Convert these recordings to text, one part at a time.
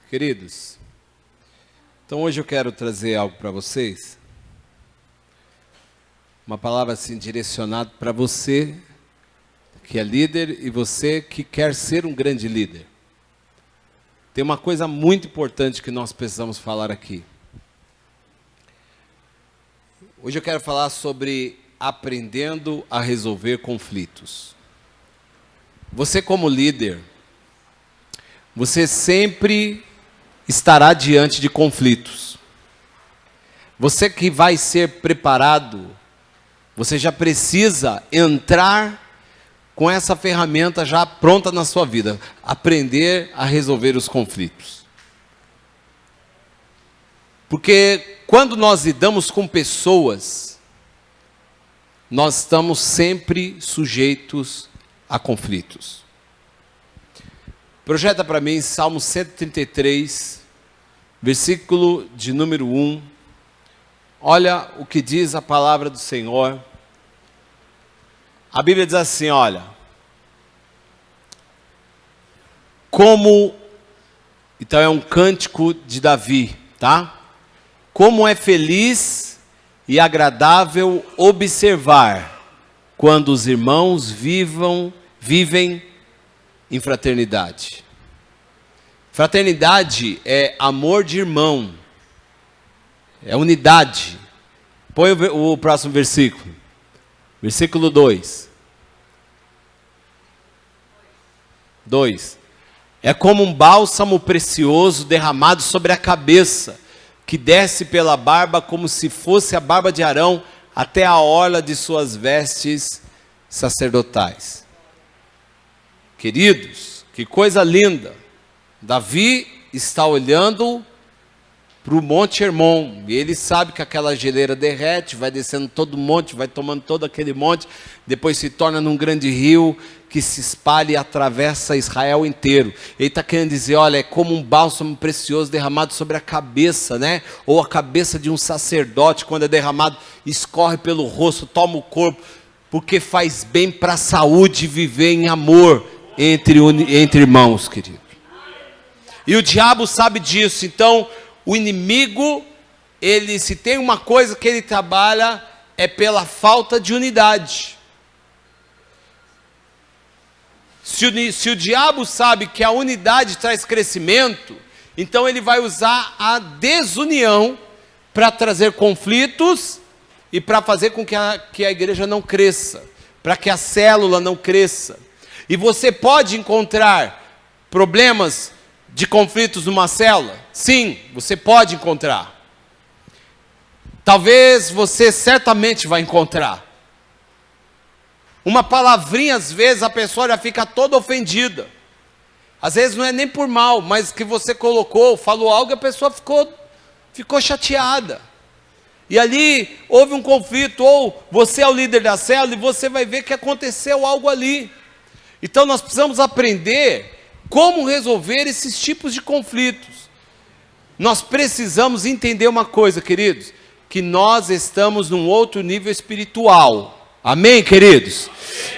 Queridos, então hoje eu quero trazer algo para vocês, uma palavra assim direcionada para você que é líder e você que quer ser um grande líder. Tem uma coisa muito importante que nós precisamos falar aqui. Hoje eu quero falar sobre aprendendo a resolver conflitos. Você como líder, você sempre estará diante de conflitos. Você que vai ser preparado, você já precisa entrar com essa ferramenta já pronta na sua vida, aprender a resolver os conflitos. Porque quando nós lidamos com pessoas, nós estamos sempre sujeitos a conflitos. Projeta para mim Salmo 133, versículo de número 1. Olha o que diz a palavra do Senhor. A Bíblia diz assim, olha. Então é um cântico de Davi, tá? Como é feliz e agradável observar quando os irmãos vivem em fraternidade. Fraternidade é amor de irmão, é unidade. Põe o próximo versículo, versículo 2. 2. É como um bálsamo precioso derramado sobre a cabeça, que desce pela barba como se fosse a barba de Arão, até a orla de suas vestes sacerdotais. Queridos, que coisa linda. Davi está olhando para o Monte Hermon, e ele sabe que aquela geleira derrete, vai descendo todo o monte, vai tomando todo aquele monte, depois se torna num grande rio que se espalha e atravessa Israel inteiro. Ele está querendo dizer, olha, é como um bálsamo precioso derramado sobre a cabeça, né? Ou a cabeça de um sacerdote, quando é derramado, escorre pelo rosto, toma o corpo, porque faz bem para a saúde viver em amor entre irmãos, querido. E o diabo sabe disso. Então o inimigo, se tem uma coisa que ele trabalha, é pela falta de unidade. Se o diabo sabe que a unidade traz crescimento, então ele vai usar a desunião para trazer conflitos e para fazer com que a igreja não cresça, para que a célula não cresça. E você pode encontrar problemas de conflitos numa célula? Sim, você pode encontrar. Talvez você certamente vai encontrar. Uma palavrinha, às vezes, a pessoa já fica toda ofendida. Às vezes não é nem por mal, mas que você falou algo e a pessoa ficou chateada. E ali houve um conflito, ou você é o líder da célula e você vai ver que aconteceu algo ali. Então nós precisamos aprender como resolver esses tipos de conflitos. Nós precisamos entender uma coisa, queridos, que nós estamos num outro nível espiritual. Amém, queridos?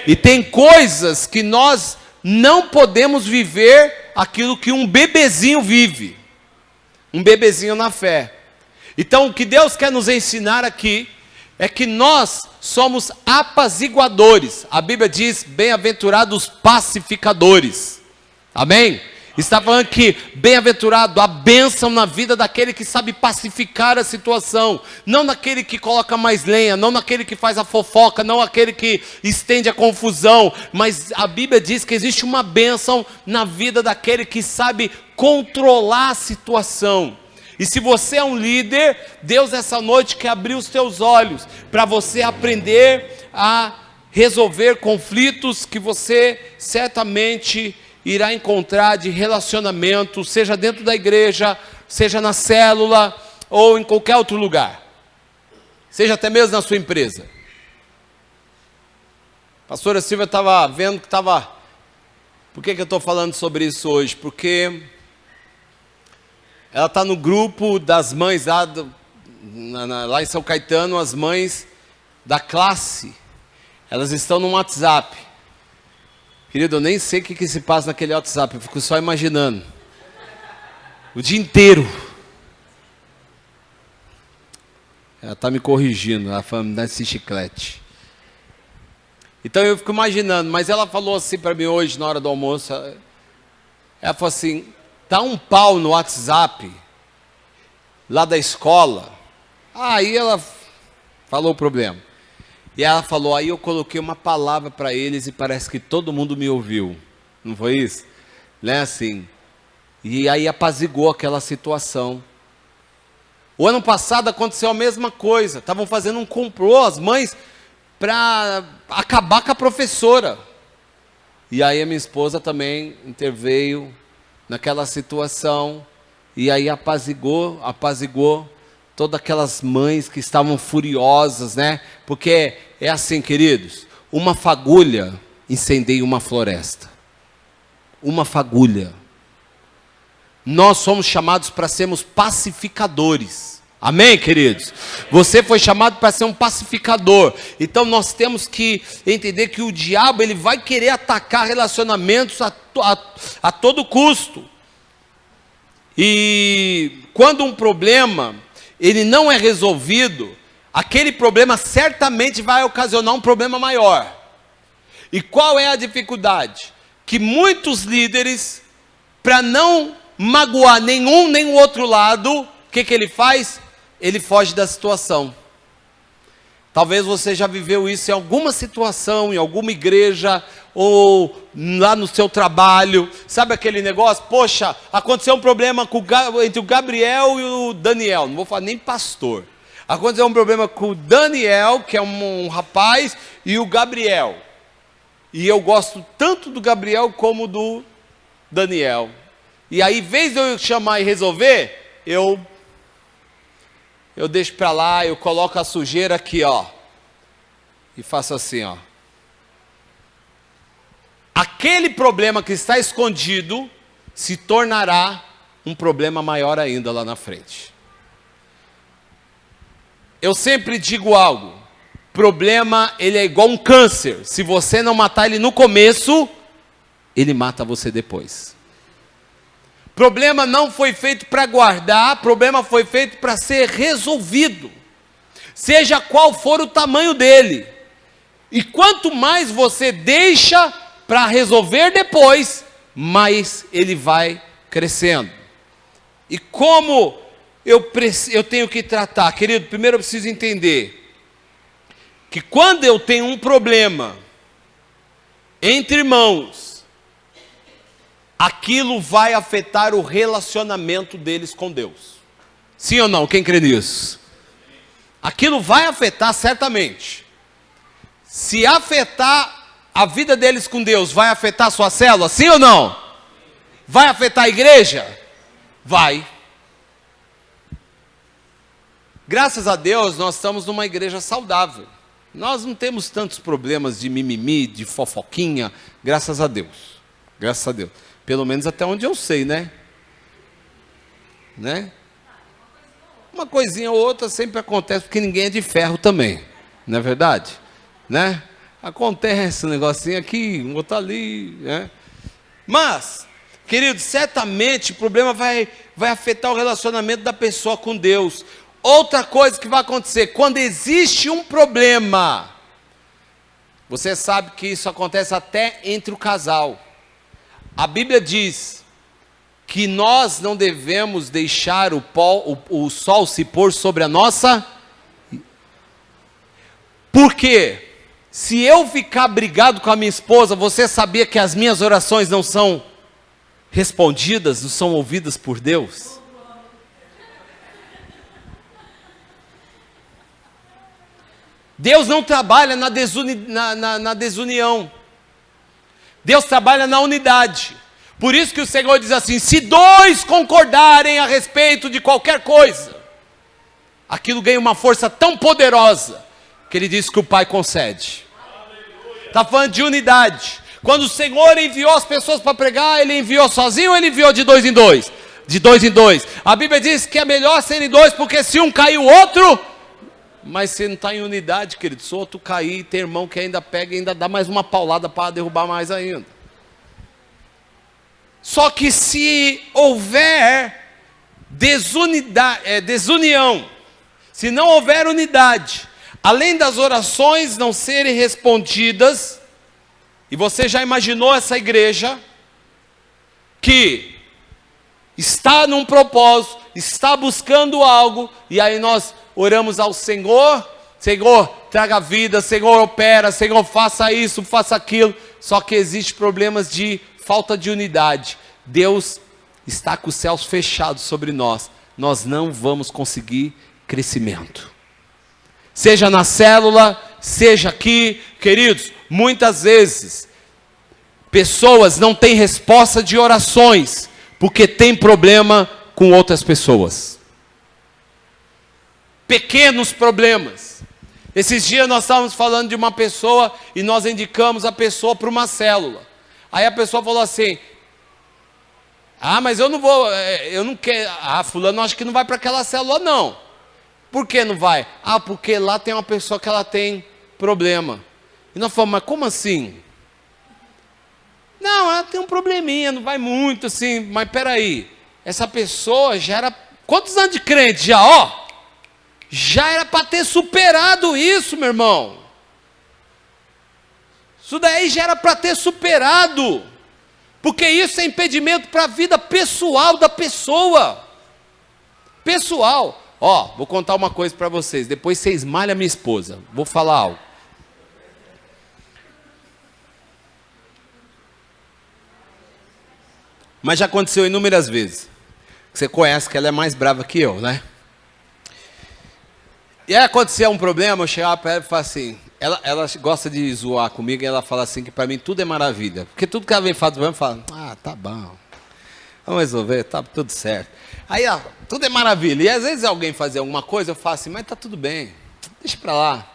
E tem coisas que nós não podemos viver aquilo que um bebezinho vive. Um bebezinho na fé. Então o que Deus quer nos ensinar aqui é que nós somos apaziguadores. A Bíblia diz, bem-aventurados pacificadores. Amém? Está falando que bem-aventurado, a bênção na vida daquele que sabe pacificar a situação. Não naquele que coloca mais lenha, não naquele que faz a fofoca, não aquele que estende a confusão. Mas a Bíblia diz que existe uma bênção na vida daquele que sabe controlar a situação. E se você é um líder, Deus essa noite quer abrir os teus olhos para você aprender a resolver conflitos que você certamente irá encontrar de relacionamento, seja dentro da igreja, seja na célula ou em qualquer outro lugar. Seja até mesmo na sua empresa. A pastora Silvia estava vendo que estava... Por que eu estou falando sobre isso hoje? Porque ela está no grupo das mães lá em São Caetano, as mães da classe. Elas estão no WhatsApp. Querido, eu nem sei o que se passa naquele WhatsApp, eu fico só imaginando. O dia inteiro. Ela está me corrigindo, ela falando desse chiclete. Então eu fico imaginando, mas ela falou assim para mim hoje, na hora do almoço, ela falou assim, tá um pau no WhatsApp, lá da escola. Aí ela falou o problema. E ela falou, aí eu coloquei uma palavra para eles e parece que todo mundo me ouviu. Não foi isso? Né, assim. E aí apaziguou aquela situação. O ano passado aconteceu a mesma coisa. Estavam fazendo um complô, as mães, para acabar com a professora. E aí a minha esposa também interveio naquela situação. E aí apaziguou todas aquelas mães que estavam furiosas, né? Porque é assim, queridos, uma fagulha incendeia uma floresta. Uma fagulha. Nós somos chamados para sermos pacificadores. Amém, queridos? Você foi chamado para ser um pacificador. Então nós temos que entender que o diabo ele vai querer atacar relacionamentos a todo custo. E quando um problema ele não é resolvido, aquele problema certamente vai ocasionar um problema maior. E qual é a dificuldade? Que muitos líderes, para não magoar nenhum nem o outro lado, o que ele faz? Ele foge da situação. Talvez você já viveu isso em alguma situação, em alguma igreja, ou lá no seu trabalho. Sabe aquele negócio? Poxa, aconteceu um problema entre o Gabriel e o Daniel. Não vou falar nem pastor. Aconteceu um problema com o Daniel, que é um rapaz, e o Gabriel. E eu gosto tanto do Gabriel como do Daniel. E aí, em vez de eu chamar e resolver, eu deixo para lá, eu coloco a sujeira aqui, ó. E faço assim, ó. Aquele problema que está escondido se tornará um problema maior ainda lá na frente. Eu sempre digo algo. Problema, ele é igual um câncer. Se você não matar ele no começo, ele mata você depois. Problema não foi feito para guardar, problema foi feito para ser resolvido. Seja qual for o tamanho dele. E quanto mais você deixa para resolver depois, mais ele vai crescendo. E como eu tenho que tratar? Querido, primeiro eu preciso entender que quando eu tenho um problema entre irmãos, aquilo vai afetar o relacionamento deles com Deus. Sim ou não? Quem crê nisso? Aquilo vai afetar certamente. Se afetar a vida deles com Deus, vai afetar a sua célula? Sim ou não? Vai afetar a igreja? Vai. Graças a Deus, nós estamos numa igreja saudável. Nós não temos tantos problemas de mimimi, de fofoquinha, graças a Deus. Graças a Deus. Pelo menos até onde eu sei, né? Uma coisinha ou outra sempre acontece, porque ninguém é de ferro também. Não é verdade? Né? Acontece um negocinho aqui, um outro ali, né? Mas, querido, certamente o problema vai afetar o relacionamento da pessoa com Deus. Outra coisa que vai acontecer, quando existe um problema, você sabe que isso acontece até entre o casal. A Bíblia diz que nós não devemos deixar o sol se pôr sobre a nossa. Por quê? Se eu ficar brigado com a minha esposa, você sabia que as minhas orações não são respondidas, não são ouvidas por Deus? Deus não trabalha na desunião. Deus trabalha na unidade. Por isso que o Senhor diz assim: se dois concordarem a respeito de qualquer coisa, aquilo ganha uma força tão poderosa, que Ele diz que o Pai concede. Está falando de unidade. Quando o Senhor enviou as pessoas para pregar, Ele enviou sozinho ou Ele enviou de dois em dois? De dois em dois. A Bíblia diz que é melhor serem dois, porque se um cair o outro... Mas você não está em unidade, querido. Se o outro cair, tem irmão que ainda pega e ainda dá mais uma paulada para derrubar mais ainda. Só que se houver desunião, se não houver unidade, além das orações não serem respondidas, e você já imaginou essa igreja que está num propósito, está buscando algo, e aí nós oramos ao Senhor, Senhor, traga vida, Senhor, opera, Senhor, faça isso, faça aquilo, só que existe problemas de falta de unidade. Deus está com os céus fechados sobre nós, nós não vamos conseguir crescimento. Seja na célula, seja aqui, queridos, muitas vezes, pessoas não têm resposta de orações, porque tem problema com outras pessoas. Pequenos problemas. Esses dias nós estávamos falando de uma pessoa, e nós indicamos a pessoa para uma célula. Aí a pessoa falou assim, mas eu não vou, eu não quero, fulano acho que não vai para aquela célula não. Por que não vai? Porque lá tem uma pessoa que ela tem problema. E nós falamos, mas como assim? Não, ela tem um probleminha, não vai muito assim, mas peraí, essa pessoa já era, quantos anos de crente já, já era para ter superado isso, meu irmão. Isso daí já era para ter superado, porque isso é impedimento para a vida pessoal da pessoa. Pessoal. Vou contar uma coisa para vocês, depois vocês malham a minha esposa, vou falar algo. Mas já aconteceu inúmeras vezes. Você conhece que ela é mais brava que eu, né? E aí aconteceu um problema, eu chegava para ela e falava assim, ela gosta de zoar comigo, e ela fala assim que para mim tudo é maravilha. Porque tudo que ela vem falar, eu falo, tá bom, vamos resolver, tá tudo certo. Aí, tudo é maravilha. E às vezes alguém fazia alguma coisa, eu falo assim, mas tá tudo bem, deixa para lá.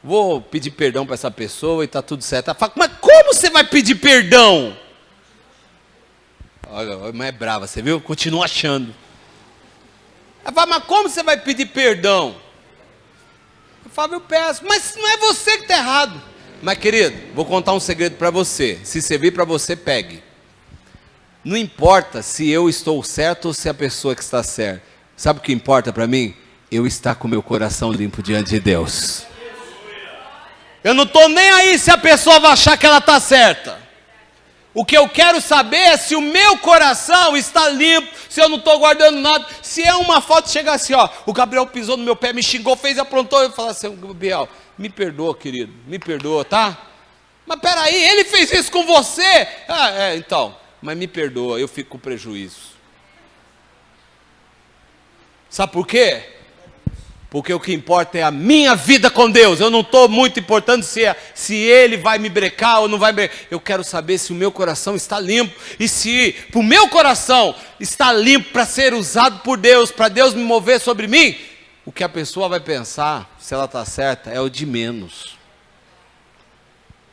Vou pedir perdão para essa pessoa e tá tudo certo. Ela fala, mas como você vai pedir perdão? Olha, mas é brava, você viu? Continua achando. Ela fala, mas como você vai pedir perdão? Eu falo, eu peço, mas não é você que está errado. Mas querido, vou contar um segredo para você. Se servir para você, pegue. Não importa se eu estou certo ou se a pessoa que está certa. Sabe o que importa para mim? Eu estar com meu coração limpo diante de Deus. Eu não estou nem aí se a pessoa vai achar que ela está certa. O que eu quero saber é se o meu coração está limpo, se eu não estou guardando nada. Se é uma foto, chega assim, o Gabriel pisou no meu pé, me xingou, fez, aprontou. Eu falo assim, Gabriel, me perdoa, querido, me perdoa, tá? Mas peraí, ele fez isso com você? Então, mas me perdoa, eu fico com prejuízo. Sabe por quê? Porque o que importa é a minha vida com Deus. Eu não estou muito importando se Ele vai me brecar ou não vai brecar. Eu quero saber se o meu coração está limpo. E se o meu coração está limpo para ser usado por Deus, para Deus me mover sobre mim, o que a pessoa vai pensar, se ela está certa, é o de menos.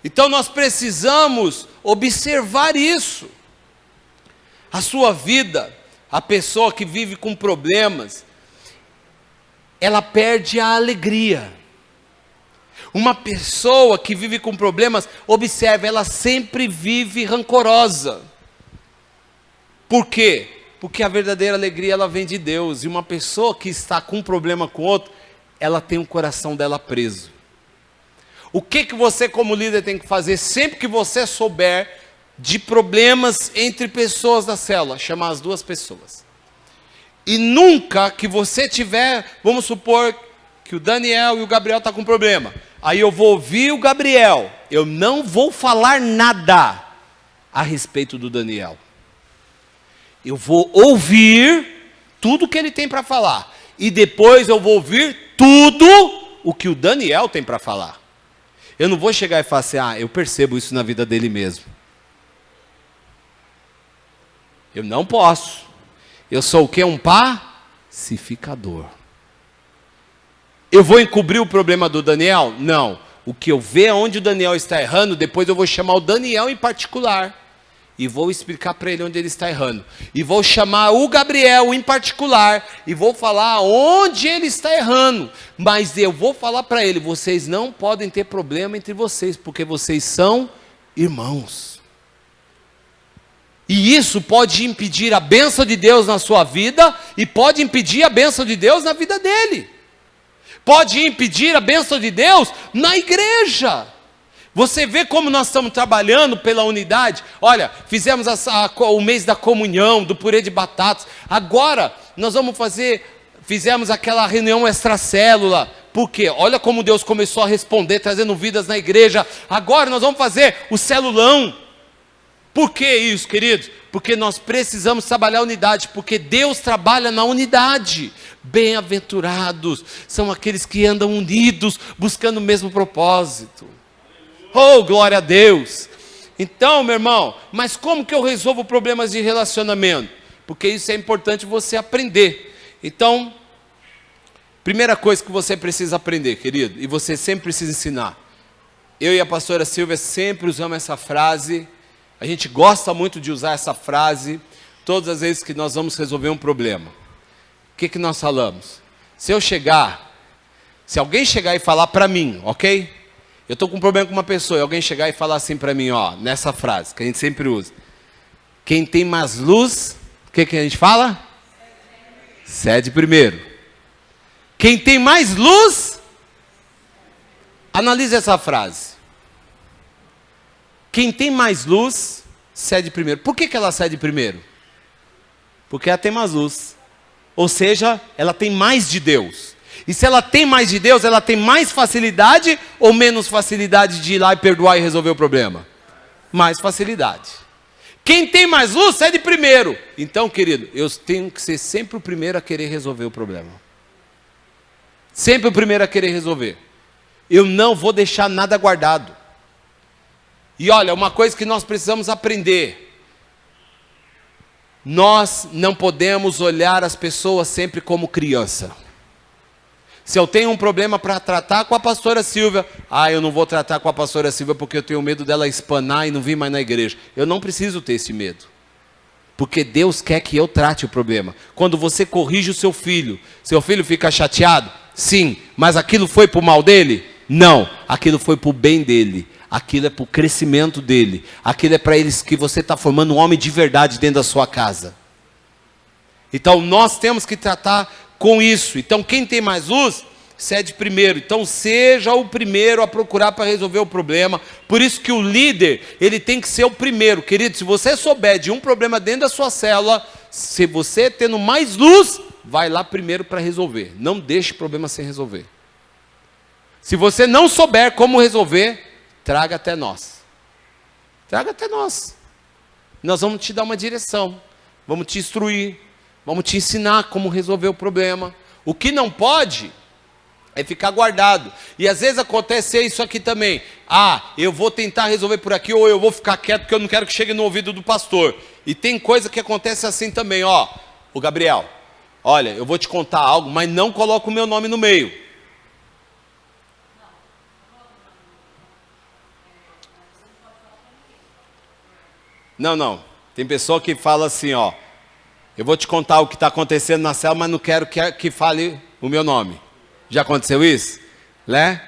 Então nós precisamos observar isso. A sua vida, a pessoa que vive com problemas, ela perde a alegria. Uma pessoa que vive com problemas, observe, ela sempre vive rancorosa. Por quê? Porque a verdadeira alegria, ela vem de Deus. E uma pessoa que está com um problema com outro, ela tem o coração dela preso. O que você como líder tem que fazer? Sempre que você souber de problemas entre pessoas da célula, chamar as duas pessoas. E nunca que você tiver, vamos supor que o Daniel e o Gabriel estão com problema. Aí eu vou ouvir o Gabriel. Eu não vou falar nada a respeito do Daniel. Eu vou ouvir tudo que ele tem para falar. E depois eu vou ouvir tudo o que o Daniel tem para falar. Eu não vou chegar e falar assim, eu percebo isso na vida dele mesmo. Eu não posso. Eu sou o quê? Um pacificador. Eu vou encobrir o problema do Daniel? Não. O que eu ver onde o Daniel está errando, depois eu vou chamar o Daniel em particular. E vou explicar para ele onde ele está errando. E vou chamar o Gabriel em particular. E vou falar onde ele está errando. Mas eu vou falar para ele, vocês não podem ter problema entre vocês, porque vocês são irmãos. E isso pode impedir a bênção de Deus na sua vida e pode impedir a bênção de Deus na vida dele. Pode impedir a bênção de Deus na igreja. Você vê como nós estamos trabalhando pela unidade. Olha, fizemos o mês da comunhão, do purê de batatas. Agora nós vamos fizemos aquela reunião extracélula. Por quê? Olha como Deus começou a responder, trazendo vidas na igreja. Agora nós vamos fazer o celulão. Por que isso, queridos? Porque nós precisamos trabalhar a unidade, porque Deus trabalha na unidade. Bem-aventurados são aqueles que andam unidos, buscando o mesmo propósito. Oh, glória a Deus! Então, meu irmão, mas como que eu resolvo problemas de relacionamento? Porque isso é importante você aprender. Então, primeira coisa que você precisa aprender, querido, e você sempre precisa ensinar. Eu e a pastora Silvia sempre usamos essa frase. A gente gosta muito de usar essa frase todas as vezes que nós vamos resolver um problema. O que nós falamos? Se alguém chegar e falar para mim, ok? Eu estou com um problema com uma pessoa e alguém chegar e falar assim para mim, ó, nessa frase, que a gente sempre usa. Quem tem mais luz, o que a gente fala? Cede primeiro. Quem tem mais luz, analise essa frase. Quem tem mais luz, cede primeiro. Por que ela cede primeiro? Porque ela tem mais luz. Ou seja, ela tem mais de Deus. E se ela tem mais de Deus, ela tem mais facilidade ou menos facilidade de ir lá e perdoar e resolver o problema? Mais facilidade. Quem tem mais luz, cede primeiro. Então, querido, eu tenho que ser sempre o primeiro a querer resolver o problema. Sempre o primeiro a querer resolver. Eu não vou deixar nada guardado. E olha, uma coisa que nós precisamos aprender. Nós não podemos olhar as pessoas sempre como criança. Se eu tenho um problema para tratar com a pastora Silvia, eu não vou tratar com a pastora Silvia porque eu tenho medo dela espanar e não vir mais na igreja. Eu não preciso ter esse medo. Porque Deus quer que eu trate o problema. Quando você corrige o seu filho fica chateado? Sim, mas aquilo foi para o mal dele? Não, aquilo foi para o bem dele. Aquilo é para o crescimento dele. Aquilo é para eles que você está formando um homem de verdade dentro da sua casa. Então nós temos que tratar com isso. Então quem tem mais luz, cede primeiro. Então seja o primeiro a procurar para resolver o problema. Por isso que o líder, ele tem que ser o primeiro. Querido, se você souber de um problema dentro da sua célula, se você tendo mais luz, vai lá primeiro para resolver. Não deixe o problema sem resolver. Se você não souber como resolver, traga até nós. Traga até nós. Nós vamos te dar uma direção. Vamos te instruir. Vamos te ensinar como resolver o problema. O que não pode é ficar guardado. E às vezes acontece isso aqui também. Eu vou tentar resolver por aqui, ou eu vou ficar quieto porque eu não quero que chegue no ouvido do pastor. E tem coisa que acontece assim também, ó. O Gabriel, olha, eu vou te contar algo, mas não coloca o meu nome no meio. Não. Tem pessoa que fala assim, ó. Eu vou te contar o que está acontecendo na célula, mas não quero que fale o meu nome. Já aconteceu isso? Né?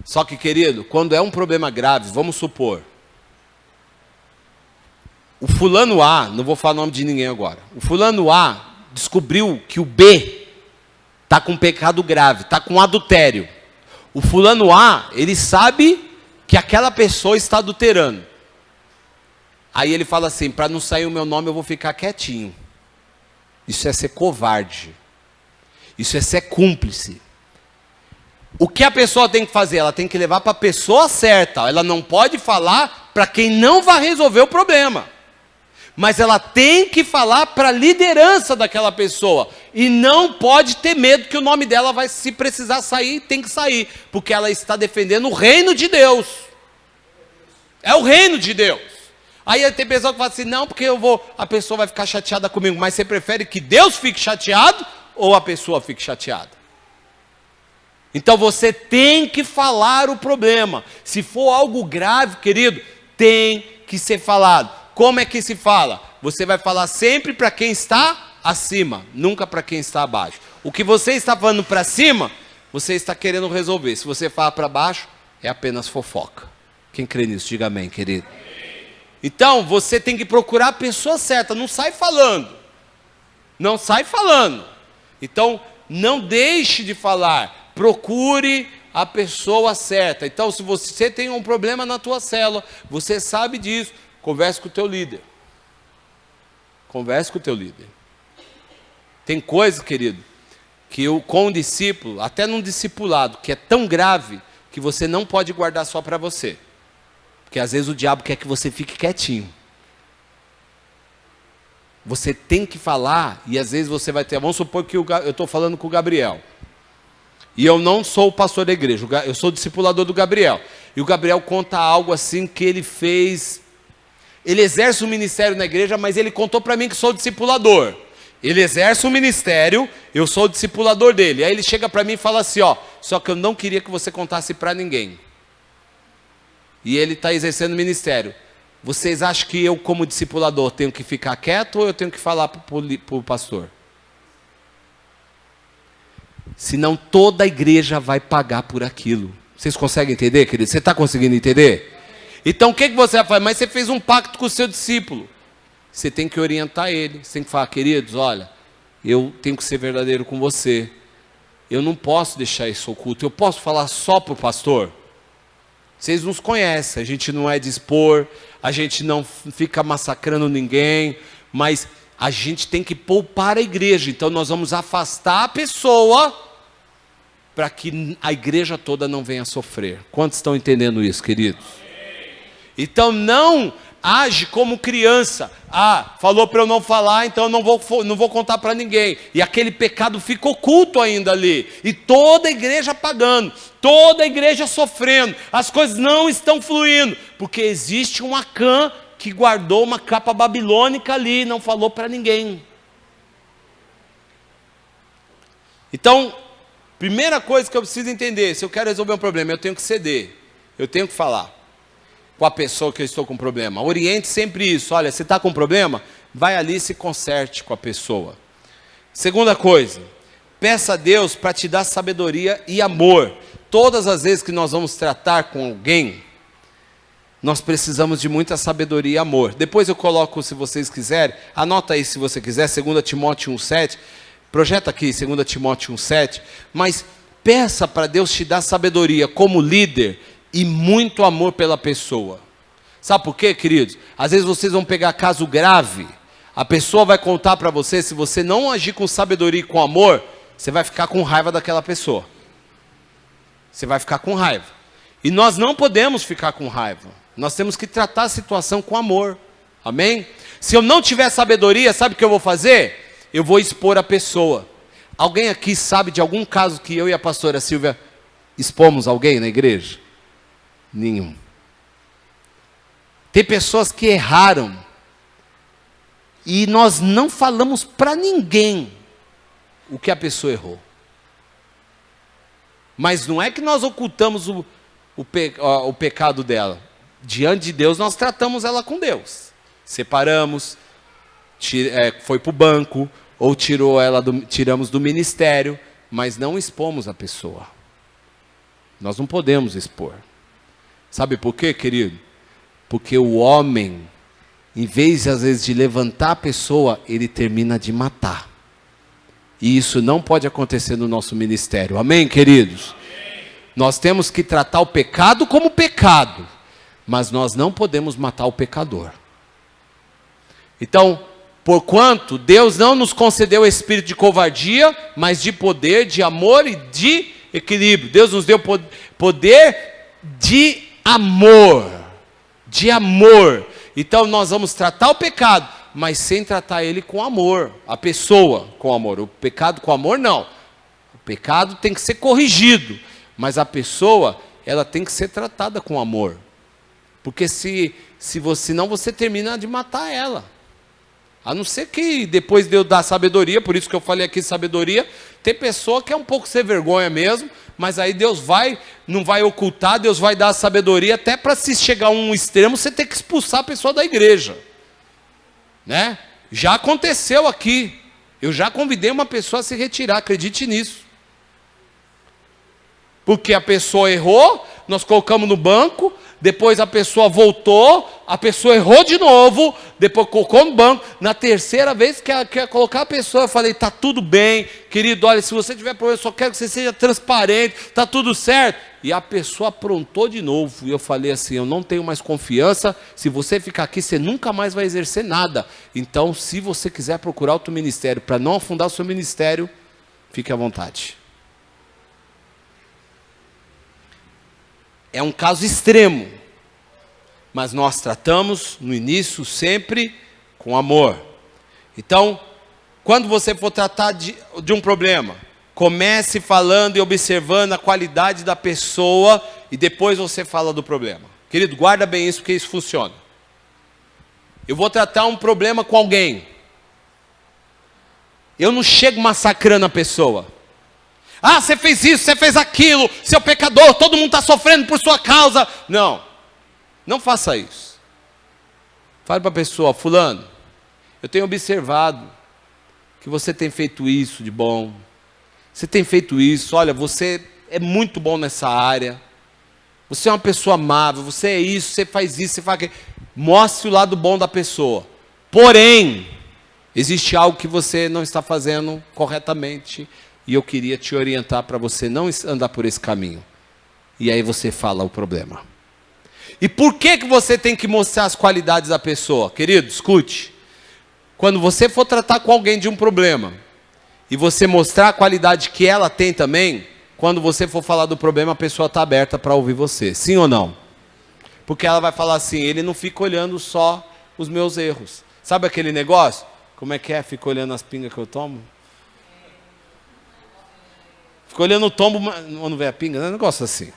Só que, querido, quando é um problema grave, vamos supor. O fulano A, não vou falar o nome de ninguém agora. O fulano A descobriu que o B está com um pecado grave, está com adultério. O fulano A, ele sabe que aquela pessoa está adulterando. Aí ele fala assim, para não sair o meu nome eu vou ficar quietinho. Isso é ser covarde. Isso é ser cúmplice. O que a pessoa tem que fazer? Ela tem que levar para a pessoa certa. Ela não pode falar para quem não vai resolver o problema. Mas ela tem que falar para a liderança daquela pessoa. E não pode ter medo que o nome dela vai, se precisar sair, tem que sair. Porque ela está defendendo o reino de Deus. É o reino de Deus. Aí tem pessoa que fala assim, não, porque a pessoa vai ficar chateada comigo. Mas você prefere que Deus fique chateado ou a pessoa fique chateada? Então você tem que falar o problema. Se for algo grave, querido, tem que ser falado. Como é que se fala? Você vai falar sempre para quem está acima, nunca para quem está abaixo. O que você está falando para cima, você está querendo resolver. Se você falar para baixo, é apenas fofoca. Quem crê nisso, diga amém, querido. Então, você tem que procurar a pessoa certa, não sai falando. Não sai falando. Então, não deixe de falar, procure a pessoa certa. Então, se você tem um problema na tua célula, você sabe disso, converse com o teu líder. Converse com o teu líder. Tem coisa, querido, que eu, com o discípulo, até num discipulado, que é tão grave, que você não pode guardar só para você. Porque às vezes o diabo quer que você fique quietinho. Você tem que falar, e às vezes você vai ter... Vamos supor que eu estou falando com o Gabriel. E eu não sou o pastor da igreja, eu sou o discipulador do Gabriel. E o Gabriel conta algo assim que ele fez... Ele exerce o ministério na igreja, mas ele contou para mim que sou o discipulador. Ele exerce o ministério, eu sou o discipulador dele. Aí ele chega para mim e fala assim, ó, só que eu não queria que você contasse para ninguém. E ele está exercendo o ministério. Vocês acham que eu, como discipulador, tenho que ficar quieto ou eu tenho que falar para o pastor? Senão toda a igreja vai pagar por aquilo. Vocês conseguem entender, querido? Você está conseguindo entender? Então o que você vai fazer? Mas você fez um pacto com o seu discípulo. Você tem que orientar ele. Você tem que falar, queridos, olha, eu tenho que ser verdadeiro com você. Eu não posso deixar isso oculto. Eu posso falar só para o pastor? Vocês nos conhecem, a gente não é de expor, a gente não fica massacrando ninguém, mas a gente tem que poupar a igreja. Então nós vamos afastar a pessoa para que a igreja toda não venha sofrer. Quantos estão entendendo isso, queridos? Então não age como criança. Ah, falou para eu não falar, então eu não vou contar para ninguém. E aquele pecado fica oculto ainda ali. E toda a igreja pagando, toda a igreja sofrendo. As coisas não estão fluindo, porque existe um Acã que guardou uma capa babilônica ali e não falou para ninguém. Então, primeira coisa que eu preciso entender, se eu quero resolver um problema, eu tenho que ceder. Eu tenho que falar com a pessoa que eu estou com problema. Oriente sempre isso. Olha, você está com problema? Vai ali e se conserte com a pessoa. Segunda coisa, peça a Deus para te dar sabedoria e amor. Todas as vezes que nós vamos tratar com alguém, nós precisamos de muita sabedoria e amor. Depois eu coloco, se vocês quiserem, anota aí se você quiser, 2 Timóteo 1,7. Projeta aqui, 2 Timóteo 1,7. Mas peça para Deus te dar sabedoria como líder e muito amor pela pessoa. Sabe por quê, queridos? Às vezes vocês vão pegar caso grave, a pessoa vai contar para você, se você não agir com sabedoria e com amor, você vai ficar com raiva daquela pessoa. Você vai ficar com raiva. E nós não podemos ficar com raiva. Nós temos que tratar a situação com amor. Amém? Se eu não tiver sabedoria, sabe o que eu vou fazer? Eu vou expor a pessoa. Alguém aqui sabe de algum caso que eu e a pastora Silvia expomos alguém na igreja? Nenhum. Tem pessoas que erraram e nós não falamos para ninguém o que a pessoa errou. Mas não é que nós ocultamos o pecado dela. Diante de Deus nós tratamos ela com Deus. Separamos, foi para o banco, ou tiramos do ministério, mas não expomos a pessoa. Nós não podemos expor. Sabe por quê, querido? Porque o homem, em vez às vezes de levantar a pessoa, ele termina de matar. E isso não pode acontecer no nosso ministério. Amém, queridos? Amém. Nós temos que tratar o pecado como pecado, mas nós não podemos matar o pecador. Então, porquanto Deus não nos concedeu espírito de covardia, mas de poder, de amor e de equilíbrio. Deus nos deu poder de amor, de amor. Então nós vamos tratar o pecado, mas sem tratar ele com amor, a pessoa com amor. O pecado com amor não. O pecado tem que ser corrigido, mas a pessoa, ela tem que ser tratada com amor. Porque senão você termina de matar ela. A não ser que depois Deus dá sabedoria, por isso que eu falei aqui sabedoria, tem pessoa que é um pouco sem vergonha mesmo, mas aí Deus não vai ocultar, Deus vai dar a sabedoria, até para se chegar a um extremo, você ter que expulsar a pessoa da igreja. Né? Já aconteceu aqui, eu já convidei uma pessoa a se retirar, acredite nisso. Porque a pessoa errou, nós colocamos no banco, depois a pessoa voltou, a pessoa errou de novo, depois colocou no banco. Na terceira vez que ela quer colocar a pessoa, eu falei, está tudo bem, querido, olha, se você tiver problema, eu só quero que você seja transparente, está tudo certo. E a pessoa aprontou de novo, e eu falei assim, eu não tenho mais confiança, se você ficar aqui, você nunca mais vai exercer nada. Então, se você quiser procurar outro ministério, para não afundar o seu ministério, fique à vontade. É um caso extremo, mas nós tratamos no início sempre com amor. Então, quando você for tratar de um problema, comece falando e observando a qualidade da pessoa e depois você fala do problema. Querido, guarda bem isso, porque isso funciona. Eu vou tratar um problema com alguém. Eu não chego massacrando a pessoa. Ah, você fez isso, você fez aquilo, seu pecador, todo mundo está sofrendo por sua causa. Não, não faça isso. Fale para a pessoa, fulano, eu tenho observado que você tem feito isso de bom. Você tem feito isso, olha, você é muito bom nessa área. Você é uma pessoa amável, você é isso, você faz isso, você faz aquilo. Mostre o lado bom da pessoa. Porém, existe algo que você não está fazendo corretamente. E eu queria te orientar para você não andar por esse caminho. E aí você fala o problema. E por que você tem que mostrar as qualidades da pessoa? Querido, escute. Quando você for tratar com alguém de um problema, e você mostrar a qualidade que ela tem também, quando você for falar do problema, a pessoa está aberta para ouvir você. Sim ou não? Porque ela vai falar assim, ele não fica olhando só os meus erros. Sabe aquele negócio? Como é que é? Fica olhando as pingas que eu tomo? Fica olhando o tombo, não vê a pinga, é um negócio assim.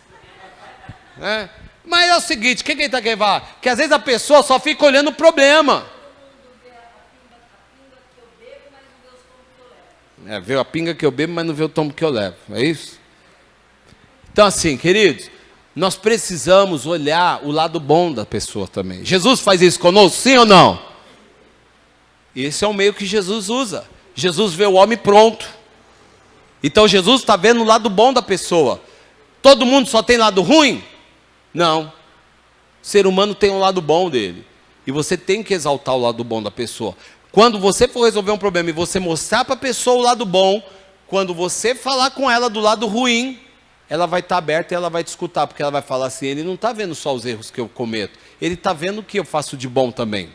É? Mas é o seguinte, o que ele está querendo falar? Que às vezes a pessoa só fica olhando o problema. Vê a pinga que eu bebo, mas não vê o tombo que eu levo. É isso? Então assim, queridos, nós precisamos olhar o lado bom da pessoa também. Jesus faz isso conosco, sim ou não? Esse é o meio que Jesus usa. Jesus vê o homem pronto. Então Jesus está vendo o lado bom da pessoa. Todo mundo só tem lado ruim? Não. O ser humano tem um lado bom dele. E você tem que exaltar o lado bom da pessoa. Quando você for resolver um problema e você mostrar para a pessoa o lado bom, quando você falar com ela do lado ruim, ela vai estar aberta e ela vai te escutar. Porque ela vai falar assim, ele não está vendo só os erros que eu cometo. Ele está vendo o que eu faço de bom também.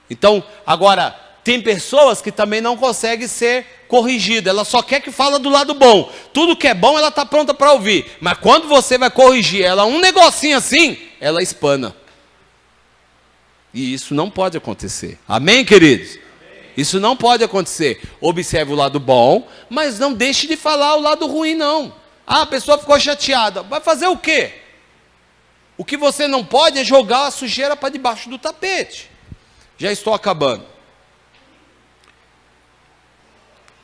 Então, agora, tem pessoas que também não conseguem ser corrigidas. Ela só quer que fala do lado bom. Tudo que é bom, ela está pronta para ouvir. Mas quando você vai corrigir ela, um negocinho assim, ela espana. E isso não pode acontecer. Amém, queridos? Isso não pode acontecer. Observe o lado bom, mas não deixe de falar o lado ruim, não. Ah, a pessoa ficou chateada. Vai fazer o quê? O que você não pode é jogar a sujeira para debaixo do tapete. Já estou acabando.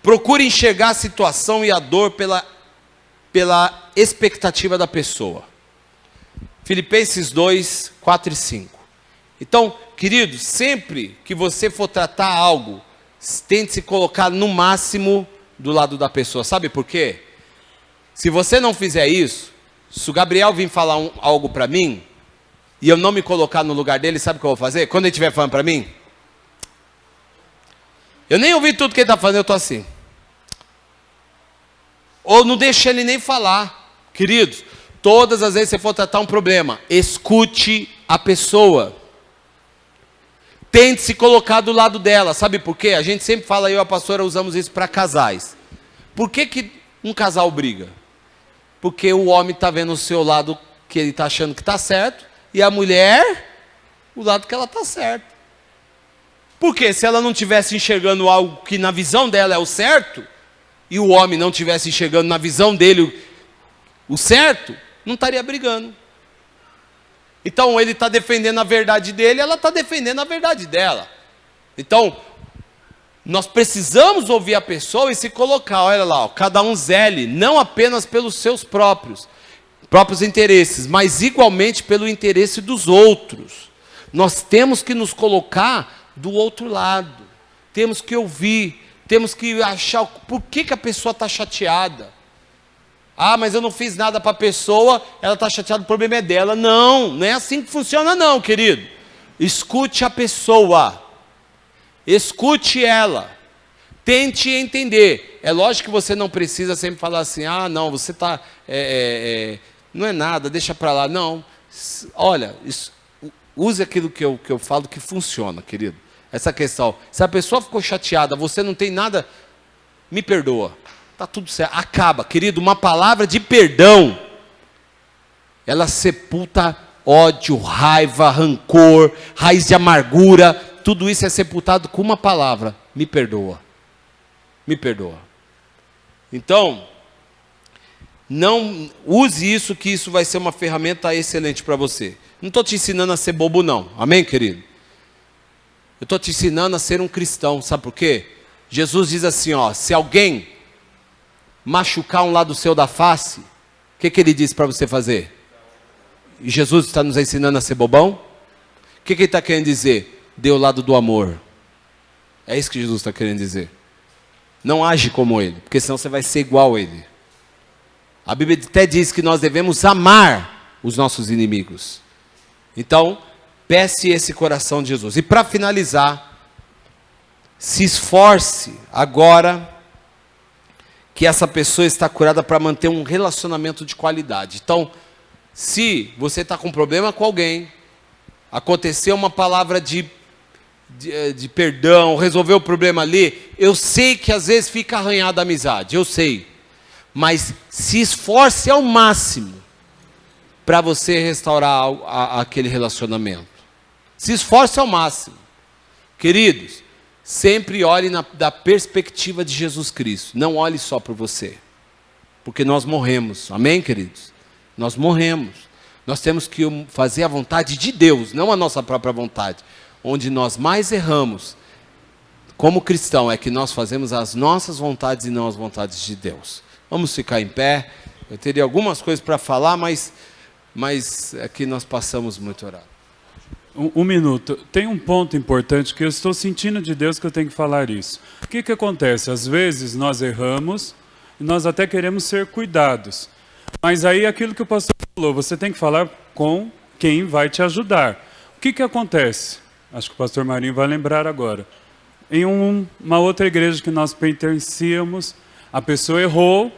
Procure enxergar a situação e a dor pela expectativa da pessoa. Filipenses 2, 4 e 5. Então, queridos, sempre que você for tratar algo, tente se colocar no máximo do lado da pessoa. Sabe por quê? Se você não fizer isso, se o Gabriel vir falar algo para mim, e eu não me colocar no lugar dele, sabe o que eu vou fazer? Quando ele estiver falando para mim, eu nem ouvi tudo que ele está falando, eu estou assim. Ou não deixa ele nem falar. Queridos, todas as vezes que você for tratar um problema, escute a pessoa. Tente se colocar do lado dela. Sabe por quê? A gente sempre fala, eu e a pastora usamos isso para casais. Por que um casal briga? Porque o homem está vendo o seu lado que ele está achando que está certo, e a mulher, o lado que ela está certa. Porque se ela não estivesse enxergando algo que na visão dela é o certo, e o homem não estivesse enxergando na visão dele o certo, não estaria brigando. Então ele está defendendo a verdade dele, ela está defendendo a verdade dela. Então, nós precisamos ouvir a pessoa e se colocar, olha lá, ó, cada um zele, não apenas pelos seus próprios interesses, mas igualmente pelo interesse dos outros. Nós temos que nos colocar do outro lado, temos que ouvir, temos que achar por que a pessoa está chateada. Ah, mas eu não fiz nada para a pessoa, ela está chateada, o problema é dela. Não, não é assim que funciona não, querido. Escute a pessoa. Escute ela. Tente entender. É lógico que você não precisa sempre falar assim, ah, não, você está... não é nada, deixa para lá. Não, olha, use aquilo que eu falo que funciona, querido. Essa questão, se a pessoa ficou chateada, você não tem nada, me perdoa. Está tudo certo, acaba. Querido, uma palavra de perdão, ela sepulta ódio, raiva, rancor, raiz de amargura. Tudo isso é sepultado com uma palavra, me perdoa. Me perdoa. Então, não use isso, que isso vai ser uma ferramenta excelente para você. Não estou te ensinando a ser bobo não, amém, querido? Eu estou te ensinando a ser um cristão, sabe por quê? Jesus diz assim, ó, se alguém machucar um lado seu da face, o que ele disse para você fazer? E Jesus está nos ensinando a ser bobão? O que ele está querendo dizer? Dê o lado do amor. É isso que Jesus está querendo dizer. Não age como ele, porque senão você vai ser igual a ele. A Bíblia até diz que nós devemos amar os nossos inimigos. Então, peça esse coração de Jesus. E para finalizar, se esforce agora que essa pessoa está curada para manter um relacionamento de qualidade. Então, se você está com problema com alguém, aconteceu uma palavra de perdão, resolveu o problema ali, eu sei que às vezes fica arranhada a amizade, eu sei. Mas se esforce ao máximo para você restaurar aquele relacionamento. Se esforce ao máximo. Queridos, sempre olhe da perspectiva de Jesus Cristo. Não olhe só por você. Porque nós morremos. Amém, queridos? Nós morremos. Nós temos que fazer a vontade de Deus, não a nossa própria vontade. Onde nós mais erramos, como cristão, é que nós fazemos as nossas vontades e não as vontades de Deus. Vamos ficar em pé. Eu teria algumas coisas para falar, mas aqui nós passamos muito horário. Um minuto. Tem um ponto importante que eu estou sentindo de Deus que eu tenho que falar isso. O que acontece? Às vezes nós erramos e nós até queremos ser cuidados. Mas aí aquilo que o pastor falou, você tem que falar com quem vai te ajudar. O que acontece? Acho que o pastor Marinho vai lembrar agora. Em uma outra igreja que nós pertencíamos, a pessoa errou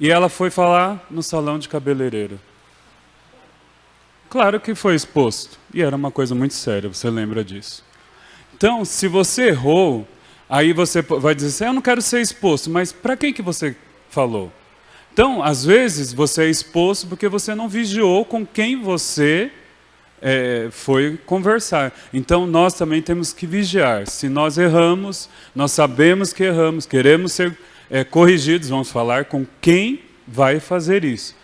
e ela foi falar no salão de cabeleireiro. Claro que foi exposto. E era uma coisa muito séria, você lembra disso. Então, se você errou, aí você vai dizer assim, eu não quero ser exposto, mas para quem que você falou? Então, às vezes, você é exposto porque você não vigiou com quem você foi conversar. Então, nós também temos que vigiar. Se nós erramos, nós sabemos que erramos, queremos ser corrigidos, vamos falar com quem vai fazer isso.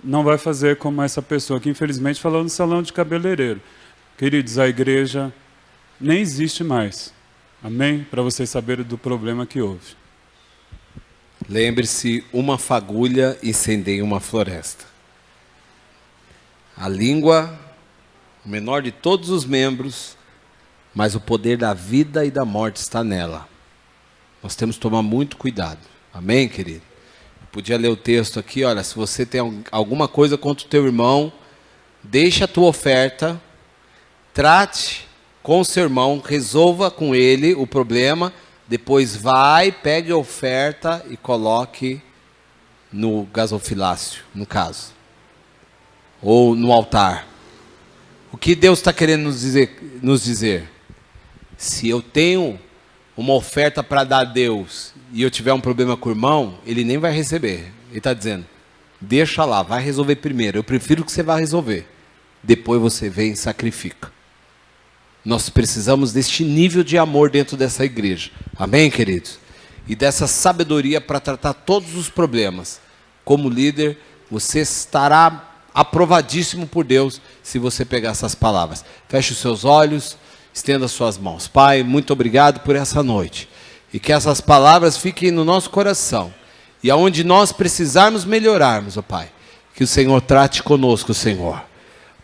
Não vai fazer como essa pessoa que infelizmente falou no salão de cabeleireiro. Queridos, a igreja nem existe mais. Amém? Para vocês saberem do problema que houve. Lembre-se, uma fagulha incendeia uma floresta. A língua, o menor de todos os membros, mas o poder da vida e da morte está nela. Nós temos que tomar muito cuidado. Amém, querido? Podia ler o texto aqui, olha, se você tem alguma coisa contra o teu irmão, deixa a tua oferta, trate com o seu irmão, resolva com ele o problema, depois vai, pegue a oferta e coloque no gasofilácio, no caso, ou no altar. O que Deus está querendo nos dizer? Se eu tenho uma oferta para dar a Deus e eu tiver um problema com o irmão, ele nem vai receber. Ele está dizendo, deixa lá, vai resolver primeiro. Eu prefiro que você vá resolver. Depois você vem e sacrifica. Nós precisamos deste nível de amor dentro dessa igreja. Amém, queridos? E dessa sabedoria para tratar todos os problemas. Como líder, você estará aprovadíssimo por Deus se você pegar essas palavras. Feche os seus olhos, estenda as suas mãos. Pai, muito obrigado por essa noite. E que essas palavras fiquem no nosso coração. E aonde nós precisarmos melhorarmos, ó Pai, que o Senhor trate conosco, Senhor.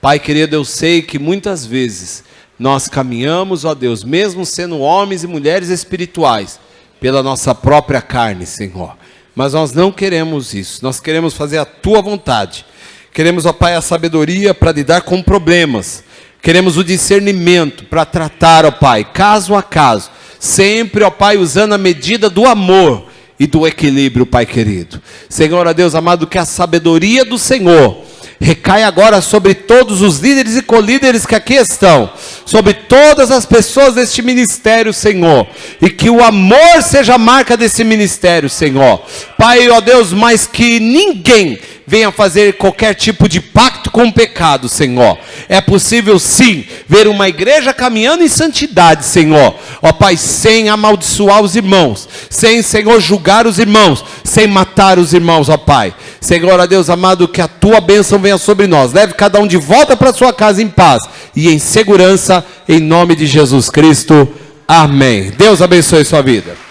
Pai querido, eu sei que muitas vezes nós caminhamos, ó Deus, mesmo sendo homens e mulheres espirituais, pela nossa própria carne, Senhor. Mas nós não queremos isso. Nós queremos fazer a tua vontade. Queremos, ó Pai, a sabedoria para lidar com problemas. Queremos o discernimento para tratar, ó Pai, caso a caso. Sempre, ó Pai, usando a medida do amor e do equilíbrio, Pai querido. Senhor, ó Deus amado, que a sabedoria do Senhor recai agora sobre todos os líderes e colíderes que aqui estão, sobre todas as pessoas deste ministério, Senhor, e que o amor seja a marca desse ministério, Senhor. Pai, ó Deus, mas que ninguém venha fazer qualquer tipo de pacto com o pecado, Senhor. É possível sim ver uma igreja caminhando em santidade, Senhor. Ó Pai, sem amaldiçoar os irmãos, sem, Senhor, julgar os irmãos, sem matar os irmãos, ó Pai. Senhor, ó Deus amado, que a tua bênção venha sobre nós. Leve cada um de volta para sua casa em paz e em segurança, em nome de Jesus Cristo. Amém. Deus abençoe sua vida.